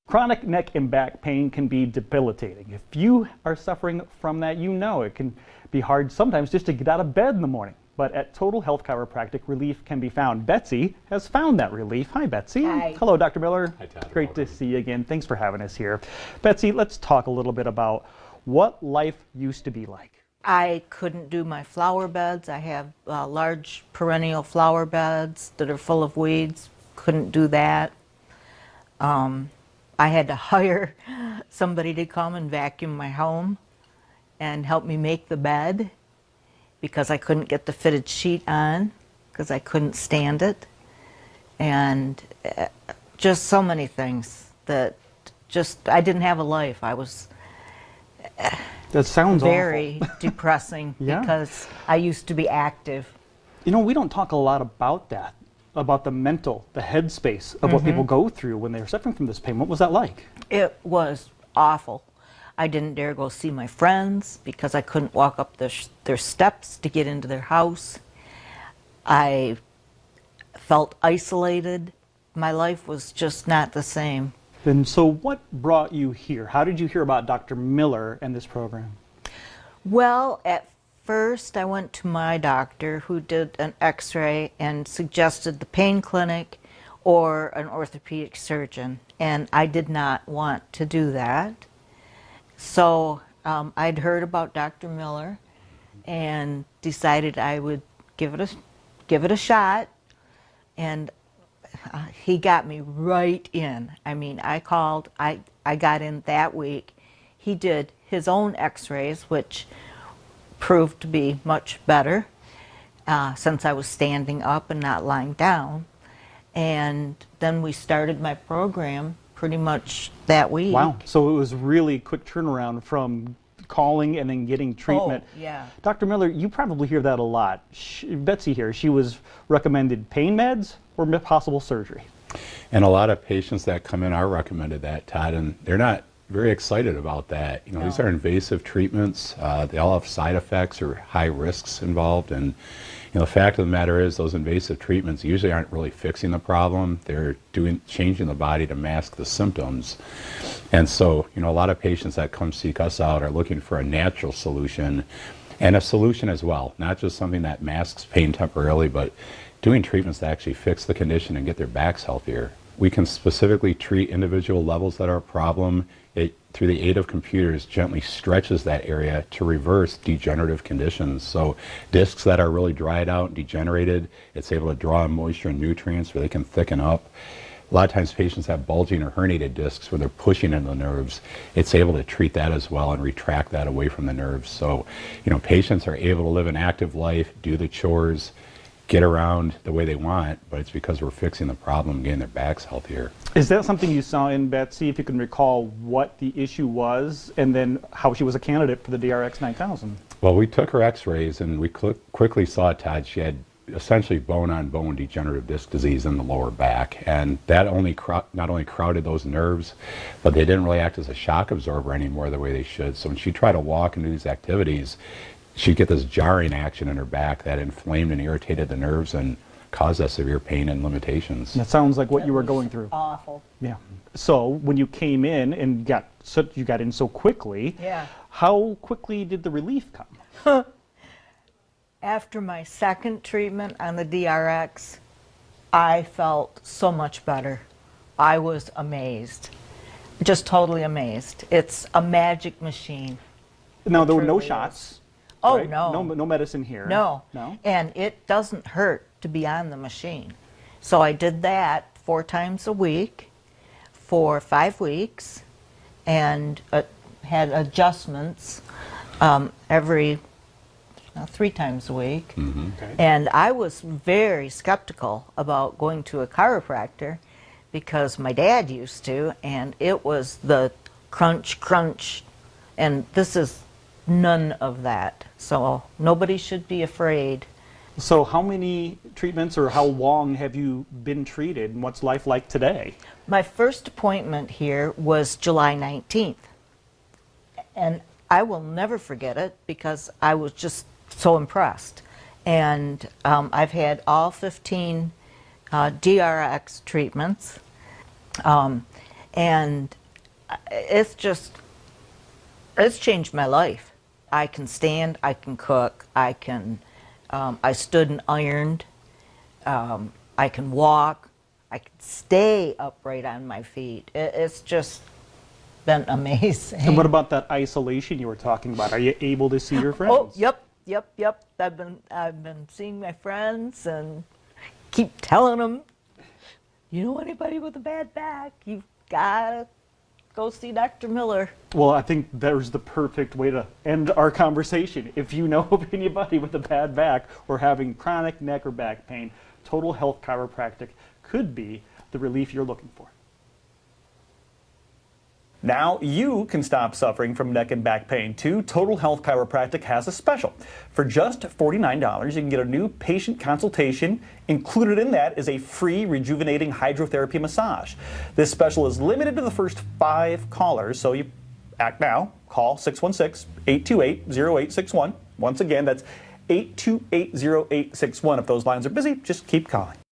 Chronic neck and back pain can be debilitating. If you are suffering from that, you know it can be hard sometimes just to get out of bed in the morning. But at Total Health Chiropractic, relief can be found. Betsy has found that relief. Hi, Betsy. Hi. Hello, Dr. Miller. Hi, Todd. Great to see you again. Thanks for having us here. Betsy, let's talk a little bit about what life used to be like. I couldn't do my flower beds. I have large perennial flower beds that are full of weeds. Couldn't do that. I had to hire somebody to come and vacuum my home and help me make the bed because I couldn't get the fitted sheet on because I couldn't stand it. And just so many things that just, I didn't have a life. I was That sounds very awful. depressing Yeah. because I used to be active. You know, we don't talk a lot about that, about the mental, the headspace of what people go through when they're suffering from this pain. What was that like? It was awful. I didn't dare go see my friends because I couldn't walk up their steps to get into their house. I felt isolated. My life was just not the same. And so what brought you here? How did you hear about Dr. Miller and this program? Well, at first I went to my doctor who did an x-ray and suggested the pain clinic or an orthopedic surgeon, and I did not want to do that. So I'd heard about Dr. Miller and decided I would give it a shot, and he got me right in. I mean, I got in that week. He did his own x-rays, which proved to be much better since I was standing up and not lying down. And then we started my program pretty much that week. Wow. So it was really quick turnaround from calling and then getting treatment. Oh, yeah. Dr. Miller, you probably hear that a lot. Betsy here, she was recommended pain meds or possible surgery. And a lot of patients that come in are recommended that, Todd, and they're not very excited about that. You know, these are invasive treatments. They all have side effects or high risks involved, and you know, the fact of the matter is those invasive treatments usually aren't really fixing the problem. They're changing the body to mask the symptoms. And so, you know, a lot of patients that come seek us out are looking for a natural solution, and a solution as well, not just something that masks pain temporarily, but doing treatments that actually fix the condition and get their backs healthier. We can specifically treat individual levels that are a problem. It, through the aid of computers, gently stretches that area to reverse degenerative conditions. So discs that are really dried out and degenerated, it's able to draw in moisture and nutrients where they can thicken up. A lot of times patients have bulging or herniated discs where they're pushing into the nerves. It's able to treat that as well and retract that away from the nerves. So, you know, patients are able to live an active life, do the chores, get around the way they want, but it's because we're fixing the problem, getting their backs healthier. Is that something you saw in Betsy, if you can recall what the issue was and then how she was a candidate for the DRX 9000? Well, we took her x-rays and we quickly saw, Todd, she had essentially bone-on-bone degenerative disc disease in the lower back, and that not only crowded those nerves, but they didn't really act as a shock absorber anymore the way they should. So when she tried to walk and do these activities, she'd get this jarring action in her back that inflamed and irritated the nerves and caused that severe pain and limitations. That sounds like what you were going through. Awful. Yeah. So when you came in and you got in so quickly, Yeah. how quickly did the relief come? After my second treatment on the DRX, I felt so much better. I was amazed. Just totally amazed. It's a magic machine. Now, there were no truly is. shots. Oh, right? no. No medicine here. No. No? And it doesn't hurt to be on the machine. So I did that 4 times a week for 5 weeks and had adjustments every 3 times a week. Mm-hmm. Okay. And I was very skeptical about going to a chiropractor because my dad used to, and it was the crunch, crunch, and this is none of that. So nobody should be afraid. So how many treatments or how long have you been treated, and what's life like today? My first appointment here was July 19th. And I will never forget it because I was just so impressed. And I've had all 15 DRX treatments. And it's changed my life. I can stand, I can cook, I stood and ironed, I can walk, I can stay upright on my feet. It's just been amazing. And what about that isolation you were talking about? Are you able to see your friends? Oh, yep. I've been seeing my friends and keep telling them, you know anybody with a bad back, you've got to go see Dr. Miller. Well, I think there's the perfect way to end our conversation. If you know of anybody with a bad back or having chronic neck or back pain, Total Health Chiropractic could be the relief you're looking for. Now you can stop suffering from neck and back pain too. Total Health Chiropractic has a special. For just $49, you can get a new patient consultation. Included in that is a free rejuvenating hydrotherapy massage. This special is limited to the first 5 callers, so you act now. Call 616-828-0861. Once again, that's 828-0861. If those lines are busy, just keep calling.